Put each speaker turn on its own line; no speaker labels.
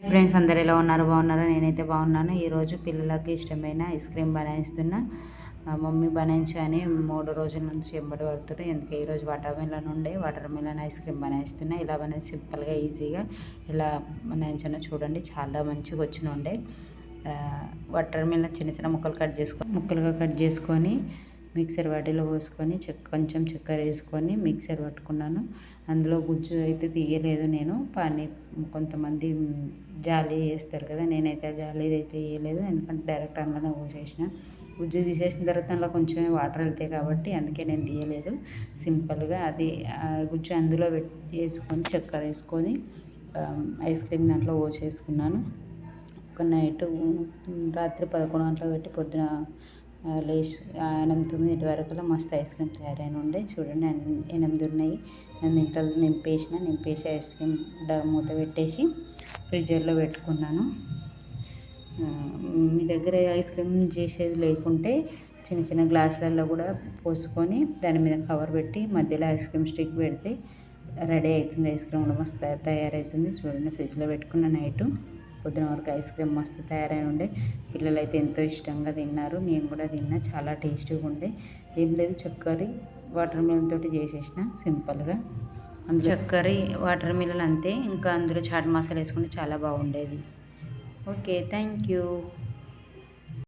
Friends అందరు ఎలా ఉన్నారు? బాగున్నారా? నేనైతే బాగున్నాను. ఈరోజు పిల్లలకి ఇష్టమైన ఐస్ క్రీమ్ బనాయిస్తున్నా. మమ్మీ బనాయించు అని 3 రోజుల నుంచి ఎంబడి పడుతున్నాయి. ఎందుకంటే ఈరోజు వాటర్ మిలన్ ఐస్ క్రీమ్ బనాయిస్తున్నా. ఇలా బనాయి సింపుల్గా ఈజీగా ఇలా బనాయించానో చూడండి. చాలా మంచిగా వచ్చినుండే. వాటర్ మిలన్ చిన్న చిన్న ముక్కలుగా కట్ చేసుకొని మిక్సర్ వాటిలో పోసుకొని కొంచెం చక్కెర వేసుకొని మిక్సర్ పట్టుకున్నాను. అందులో గుజ్జు అయితే తీయలేదు నేను. కొంతమంది జాలి వేస్తారు కదా, నేనైతే జాలి అయితే వేయలేదు. ఎందుకంటే డైరెక్ట్ అందులోనే పోసేసిన. గుజ్జు తీసేసిన తర్వాత అందులో కొంచెం వాటర్ వెళ్తాయి కాబట్టి అందుకే నేను తీయలేదు. సింపుల్గా అది గుజ్జు అందులో వేసుకొని చక్కెర వేసుకొని ఐస్ క్రీమ్ దాంట్లో పోసేసుకున్నాను. ఒక రాత్రి 11 గంటలకు పెట్టి పొద్దున లేచి 8-9 వరకులా మస్తు ఐస్ క్రీమ్ తయారైన ఉండే. చూడండి 8 ఉన్నాయి. నింపేసి ఐస్ క్రీమ్ మూత పెట్టేసి ఫ్రిడ్జర్లో పెట్టుకున్నాను. మీ దగ్గర ఐస్ క్రీమ్ చేసేది లేకుంటే చిన్న చిన్న గ్లాసులలో కూడా పోసుకొని దాని మీద కవర్ పెట్టి మధ్యలో ఐస్ క్రీమ్ స్టిక్ పెడితే రెడీ అవుతుంది. ఐస్ క్రీమ్ కూడా మస్తు తయారవుతుంది. చూడండి ఫ్రిడ్జ్లో పెట్టుకున్న నైటు పొద్దున వరకు ఐస్ క్రీమ్ మస్తు తయారై ఉండే. పిల్లలు అయితే ఎంతో ఇష్టంగా తిన్నారు. నేను కూడా తిన్నా. చాలా టేస్టీగా ఉండే. ఏం లేదు, చక్కెర వాటర్ మిలన్ తోటి చేసేసిన సింపుల్గా. అందులో చక్కెర వాటర్ మిలన్ అంతే. ఇంకా అందులో చాట్ మసాలా వేసుకుంటే చాలా బాగుండేది. Okay, thank you.